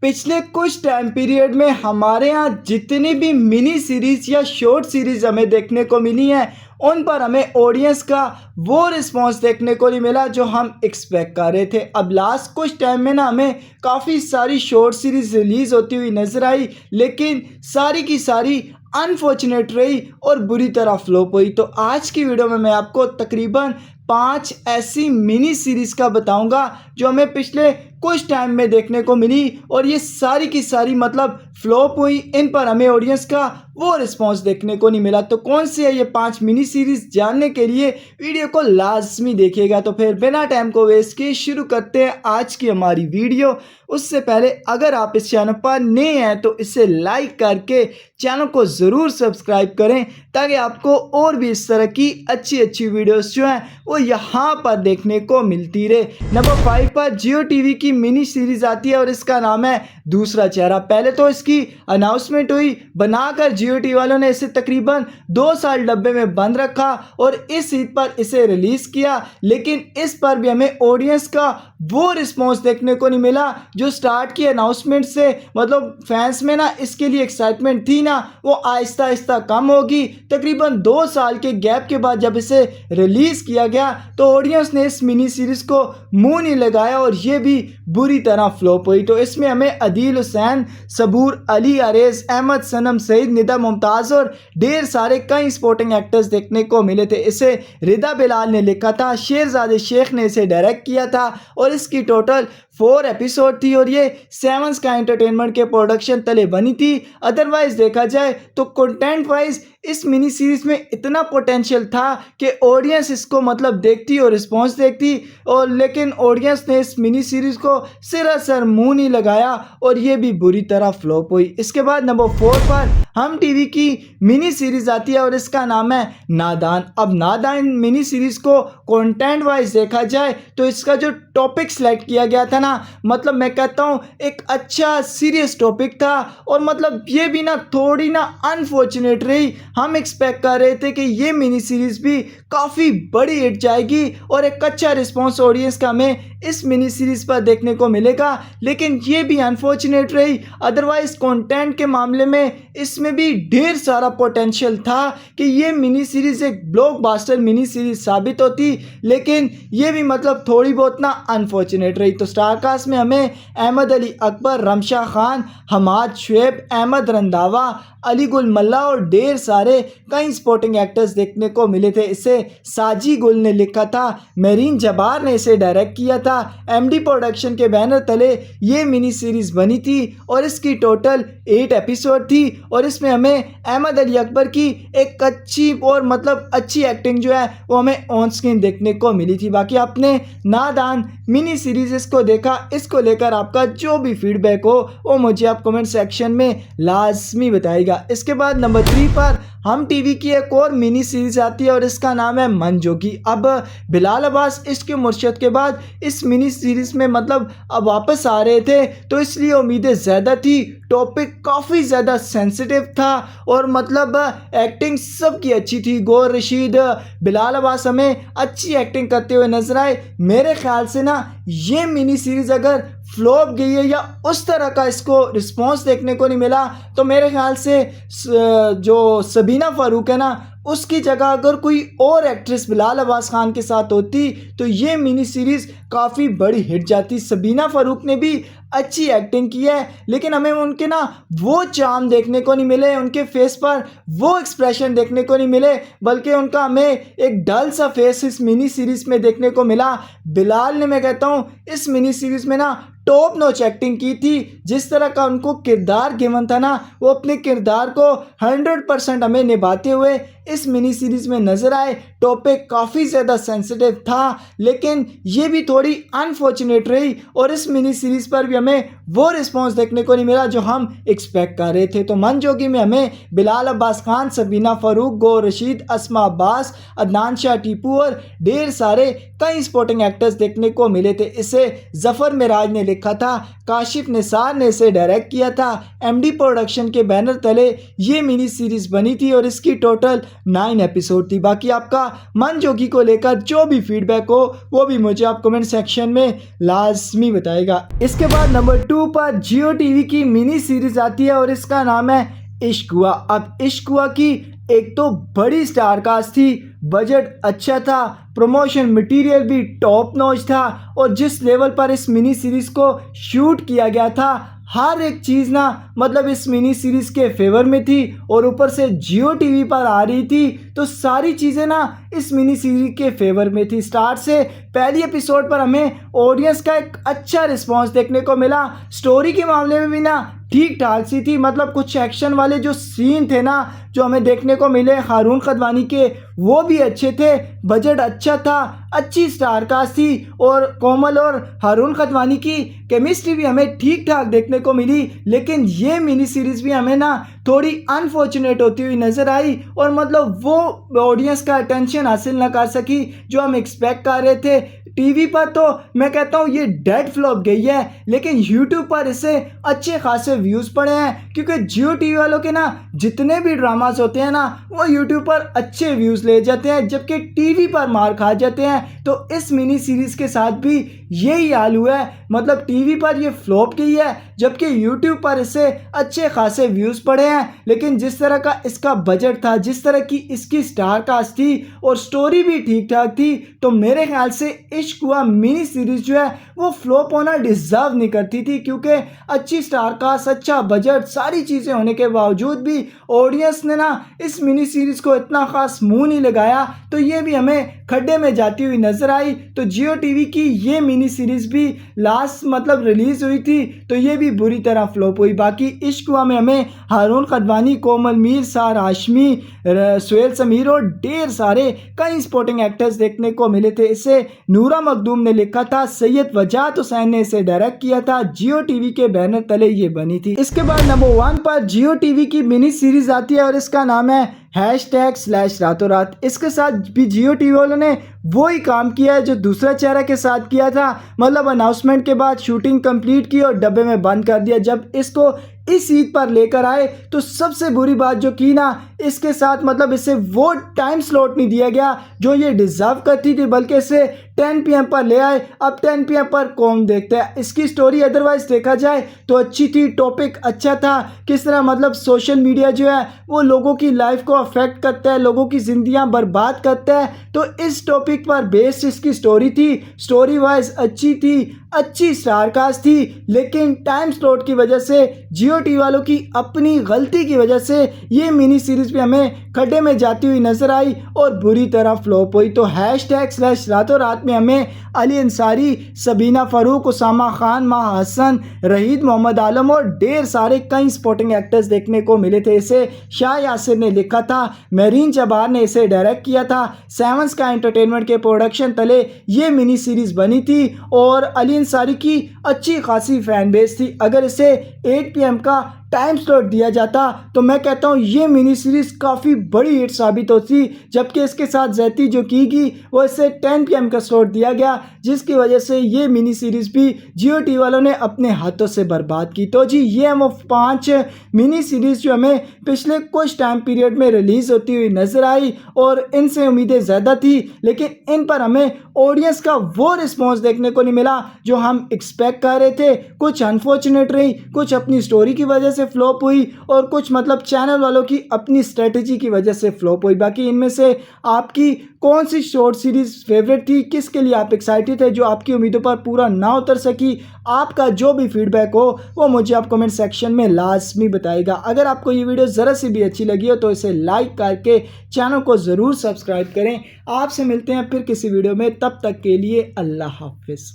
पिछले कुछ time period में हमारे यहाँ जितनी भी मिनी सीरीज़ या शॉर्ट सीरीज़ हमें देखने को मिली हैं, उन पर हमें ऑडियंस का वो रिस्पांस देखने को नहीं मिला जो हम एक्सपेक्ट कर रहे थे। अब लास्ट कुछ टाइम में ना हमें काफ़ी सारी शॉर्ट सीरीज़ रिलीज़ होती हुई नज़र आई, लेकिन सारी की सारी अनफॉर्चुनेट रही और बुरी तरह फ्लॉप हुई। तो आज की वीडियो में मैं आपको तकरीबन 5 ऐसी मिनी सीरीज़ का बताऊंगा जो हमें पिछले कुछ टाइम में देखने को मिली और ये सारी की सारी मतलब फ्लॉप हुई। इन पर हमें ऑडियंस का वो रिस्पांस देखने को नहीं मिला। तो कौन सी है ये 5 मिनी सीरीज़, जानने के लिए वीडियो को लाजमी देखिएगा। तो फिर बिना टाइम को वेस्ट किए शुरू करते हैं आज की हमारी वीडियो। उससे पहले अगर आप इस चैनल पर नए हैं तो इसे लाइक करके चैनल को ज़रूर सब्सक्राइब करें, ताकि आपको और भी इस तरह की अच्छी अच्छी वीडियोस जो हैं वो यहाँ पर देखने को मिलती रहे। नंबर 5 पर जियो टीवी की मिनी सीरीज़ आती है और इसका नाम है दूसरा चेहरा। पहले तो इसकी अनाउंसमेंट हुई, बनाकर जियो टीवी वालों ने इसे तकरीबन 2 साल डब्बे में बंद रखा और इस ईद पर इसे रिलीज़ किया, लेकिन इस पर भी हमें ऑडियंस का वो रिस्पॉन्स देखने को नहीं मिला जो स्टार्ट की अनाउंसमेंट से मतलब फैंस में ना इसके लिए एक्साइटमेंट थी ना, वो आहिस्ता आहिस्ता कम होगी। तकरीबन 2 साल के गैप के बाद जब इसे रिलीज़ किया गया तो ऑडियंस ने इस मिनी सीरीज़ को मुंह नहीं लगाया और ये भी बुरी तरह फ्लॉप हुई। तो इसमें हमें अदील हुसैन, सबूर अली, अरेज अहमद, सनम सईद, निदा मुमताज़ और ढेर सारे कई स्पोर्टिंग एक्टर्स देखने को मिले थे। इसे रिदा बिलाल ने लिखा था, शेरजादे शेख ने इसे डायरेक्ट किया था और इसकी टोटल 4 एपिसोड थी और ये 7 स्काई एंटरटेनमेंट के प्रोडक्शन तले बनी थी। अदरवाइज देखा जाए तो कंटेंट वाइज इस मिनी सीरीज़ में इतना पोटेंशियल था कि ऑडियंस इसको मतलब देखती और रिस्पॉन्स देखती, और लेकिन ऑडियंस ने इस मिनी सीरीज़ को सरासर मुंह नहीं लगाया और ये भी बुरी तरह फ्लॉप हुई। इसके बाद नंबर 4 पर हम टीवी की मिनी सीरीज़ आती है और इसका नाम है नादान। अब नादान मिनी सीरीज़ को कंटेंट वाइज देखा जाए तो इसका जो टॉपिक सेलेक्ट किया गया था ना, मतलब मैं कहता हूँ एक अच्छा सीरियस टॉपिक था और मतलब ये भी ना थोड़ी ना अनफॉर्चुनेट रही। हम एक्सपेक्ट कर रहे थे कि ये मिनी सीरीज़ भी काफ़ी बड़ी हिट जाएगी और एक अच्छा रिस्पॉन्स ऑडियंस का हमें इस मिनी सीरीज़ पर देखने को मिलेगा, लेकिन ये भी अनफॉर्चुनेट रही। अदरवाइज कंटेंट के मामले में इसमें भी ढेर सारा पोटेंशियल था कि ये मिनी सीरीज़ एक ब्लॉकबस्टर मिनी सीरीज़ साबित होती, लेकिन ये भी मतलब थोड़ी बहुत ना अनफॉर्चुनेट रही। तो स्टारकास्ट में हमें अहमद अली अकबर, रमशा खान, हमाद शुएब, अहमद रंधावा, अली गुल मल्ला और ढेर सारे कई स्पोर्टिंग एक्टर्स देखने को मिले थे। इसे साजी गुल ने लिखा था, मेरीन जबार ने इसे डायरेक्ट किया था। एमडी प्रोडक्शन के बैनर तले ये मिनी सीरीज़ बनी थी और इसकी टोटल 8 एपिसोड थी और इसमें हमें अहमद अली अकबर की एक अच्छी और मतलब अच्छी एक्टिंग जो है वो हमें ऑन स्क्रीन देखने को मिली थी। बाकी आपने नादान मिनी सीरीज़ इसको देखा, इसको लेकर आपका जो भी फीडबैक हो वो मुझे आप कमेंट सेक्शन में लाजमी बताइएगा। इसके बाद नंबर 3 पर हम टीवी की एक और मिनी सीरीज़ आती है और इसका नाम है मन जोगी। अब बिलाल अब्बास इश्क मुर्शद के बाद इस मिनी सीरीज़ में मतलब अब वापस आ रहे थे, तो इसलिए उम्मीदें ज़्यादा थी। टॉपिक काफ़ी ज़्यादा सेंसिटिव था और मतलब एक्टिंग सबकी अच्छी थी। गौर रशीद, बिलाल अब्बास हमें अच्छी एक्टिंग करते हुए नजर आए। मेरे ख्याल से ना ये मिनी सीरीज़ अगर फ्लॉप गई है या उस तरह का इसको रिस्पॉन्स देखने को नहीं मिला, तो मेरे ख्याल से जो सबीना फ़ारूक है ना, उसकी जगह अगर कोई और एक्ट्रेस बिलाल अब्बास खान के साथ होती तो ये मिनी सीरीज़ काफ़ी बड़ी हिट जाती। सबीना फ़ारूक ने भी अच्छी एक्टिंग की है, लेकिन हमें उनके ना वो चार्म देखने को नहीं मिले, उनके फेस पर वो एक्सप्रेशन देखने को नहीं मिले, बल्कि उनका हमें एक डल सा फेस इस मिनी सीरीज़ में देखने को मिला। बिलाल ने, मैं कहता हूँ, इस मिनी सीरीज़ में ना टॉप नॉच एक्टिंग की थी। जिस तरह का उनको किरदार गिवन था ना, वो अपने किरदार को 100% हमें निभाते हुए इस मिनी सीरीज़ में नज़र आए। टॉपिक काफ़ी ज़्यादा सेंसिटिव था, लेकिन ये भी थोड़ी अनफॉर्चुनेट रही और इस मिनी सीरीज़ पर भी हमें वो रिस्पॉन्स देखने को नहीं मिला जो हम एक्सपेक्ट कर रहे थे। तो मन जोगी में हमें बिलाल अब्बास खान, सबीना फ़ारूक, गौर रशीद, अस्मा अब्बास, अदनान शाह टीपू और ढेर सारे कई स्पोर्टिंग एक्टर्स देखने को मिले थे। इसे जफ़र मिराज ने लिखा था, काशिफ निसार ने इसे डायरेक्ट किया था। एमडी प्रोडक्शन के बैनर तले ये मिनी सीरीज़ बनी थी और इसकी टोटल 9 एपिसोड थी। बाकी आपका मन जोगी को लेकर जो भी फीडबैक हो वो भी मुझे आप कमेंट सेक्शन में लाजमी बताएगा। इसके बाद नंबर 2 2 पर जियो टीवी की मिनी सीरीज आती है और इसका नाम है इश्क हुआ। अब इश्क हुआ की एक तो बड़ी स्टार कास्ट थी, बजट अच्छा था, प्रमोशन मटेरियल भी टॉप नॉच था और जिस लेवल पर इस मिनी सीरीज को शूट किया गया था हर एक चीज़ ना मतलब इस मिनी सीरीज़ के फेवर में थी और ऊपर से जियो टीवी पर आ रही थी तो सारी चीज़ें ना इस मिनी सीरीज के फेवर में थी। स्टार्ट से पहली एपिसोड पर हमें ऑडियंस का एक अच्छा रिस्पांस देखने को मिला। स्टोरी के मामले में भी ना ठीक ठाक सी थी, मतलब कुछ एक्शन वाले जो सीन थे ना जो हमें देखने को मिले हारून खदवानी के वो भी अच्छे थे, बजट अच्छा था, अच्छी स्टार कास्ट थी और कोमल और हारून खदवानी की केमिस्ट्री भी हमें ठीक ठाक देखने को मिली। लेकिन ये मिनी सीरीज भी हमें ना थोड़ी अनफॉर्चुनेट होती हुई नजर आई और मतलब वो ऑडियंस का अटेंशन हासिल ना कर सकी जो हम एक्सपेक्ट कर रहे थे। टीवी पर तो मैं कहता हूँ ये डेड फ्लॉप गई है, लेकिन यूट्यूब पर इसे अच्छे खासे व्यूज़ पड़े हैं क्योंकि जियो टीवी वालों के ना जितने भी ड्रामास होते हैं ना वो यूट्यूब पर अच्छे व्यूज़ ले जाते हैं जबकि टीवी पर मार खा जाते हैं। तो इस मिनी सीरीज़ के साथ भी यही हाल हुआ है, मतलब टीवी पर ये फ्लॉप गई है जबकि यूट्यूब पर इसे अच्छे खासे व्यूज़ पड़े हैं। लेकिन जिस तरह का इसका बजट था, जिस तरह की इसकी स्टार कास्ट थी और स्टोरी भी ठीक ठाक थी, तो मेरे ख्याल से इश्क हुआ मिनी सीरीज जो है वो फ्लॉप होना डिजर्व नहीं करती थी क्योंकि अच्छी स्टार कास्ट, अच्छा बजट, सारी चीज़ें होने के बावजूद भी ऑडियंस ने ना इस मिनी सीरीज को इतना खास मुंह नहीं लगाया तो ये भी हमें खड्डे में जाती हुई नजर आई। तो जियो टीवी की ये मिनी सीरीज भी लास्ट मतलब रिलीज हुई थी तो ये भी बुरी तरह फ्लॉप हुई। बाकी इश्क हुआ में हमें हारून खदवानी, कोमल मीर, सार हाशमी, सुहेल समीर और ढेर सारे कई स्पोर्टिंग एक्टर्स देखने को मिले थे। इसे नूरा मखदूम ने लिखा था, सैयद वजात हुसैन ने इसे डायरेक्ट किया था, जियो टीवी के बैनर तले ये बनी थी। इसके बाद नंबर 1 पर जियो टीवी की मिनी सीरीज आती है और इसका नाम है #रातों रात। इसके साथ भी जियो टीवी वालों ने वो ही काम किया है जो दूसरा चेहरा के साथ किया था, मतलब अनाउंसमेंट के बाद शूटिंग कंप्लीट की और डब्बे में बंद कर दिया। जब इसको इस ईद पर लेकर आए तो सबसे बुरी बात जो की ना इसके साथ मतलब इसे वो टाइम स्लॉट नहीं दिया गया जो ये डिजर्व करती थी, बल्कि इसे 10 PM पर ले आए। अब 10 PM पर कौन देखता है। इसकी स्टोरी अदरवाइज देखा जाए तो अच्छी थी, टॉपिक अच्छा था, किस तरह मतलब सोशल मीडिया जो है वो लोगों की लाइफ को अफेक्ट करता है, लोगों की जिंदगियां बर्बाद करता है, तो इस टॉपिक पर बेस्ड इसकी स्टोरी थी। स्टोरी वाइज अच्छी थी, अच्छी स्टार कास्ट थी, लेकिन टाइम स्लॉट की वजह से जियो टीवी वालों की अपनी गलती की वजह से ये मिनी सीरीज भी हमें खड्डे में जाती हुई नजर आई और बुरी तरह फ्लॉप हुई। तो #रातों रात में हमें अली अंसारी, सबीना फरूक, उसामा खान, माह हसन, रहीद मोहम्मद आलम और ढेर सारे कई स्पोर्टिंग एक्टर्स देखने को मिले थे। इसे शाह यासिर ने लिखा था, मेरीन जबार ने इसे डायरेक्ट किया था, 7 स्काई एंटरटेनमेंट के प्रोडक्शन तले ये मिनी सीरीज बनी थी और अली अंसारी की अच्छी खासी फैन बेस थी। अगर इसे 8 PM का टाइम स्लॉट दिया जाता तो मैं कहता हूँ ये मिनी सीरीज काफ़ी बड़ी हिट साबित होती, जबकि इसके साथ ज़्यादती जो की गई वो इसे 10 PM का स्लॉट दिया गया जिसकी वजह से ये मिनी सीरीज भी जियो टीवी वालों ने अपने हाथों से बर्बाद की। तो जी ये हम 5 मिनी सीरीज जो हमें पिछले कुछ टाइम पीरियड में रिलीज़ होती हुई नज़र आई और इनसे उम्मीदें ज़्यादा थी, लेकिन इन पर हमें ऑडियंस का वो रिस्पॉन्स देखने को नहीं मिला जो हम एक्सपेक्ट कर रहे थे। कुछ अनफॉर्चुनेट रही, कुछ अपनी स्टोरी की वजह से फ्लॉप हुई और कुछ मतलब चैनल वालों की अपनी स्ट्रेटजी की वजह से फ्लॉप हुई। बाकी इनमें से आपकी कौन सी शॉर्ट सीरीज फेवरेट थी, किसके लिए आप एक्साइटेड थे जो आपकी उम्मीदों पर पूरा ना उतर सकी? आपका जो भी फीडबैक हो वो मुझे आप कमेंट सेक्शन में लाजमी बताइएगा। अगर आपको ये वीडियो ज़रा सी भी अच्छी लगी हो तो इसे लाइक करके चैनल को ज़रूर सब्सक्राइब करें। आपसे मिलते हैं फिर किसी वीडियो में, तब तक के लिए अल्लाह हाफिज़।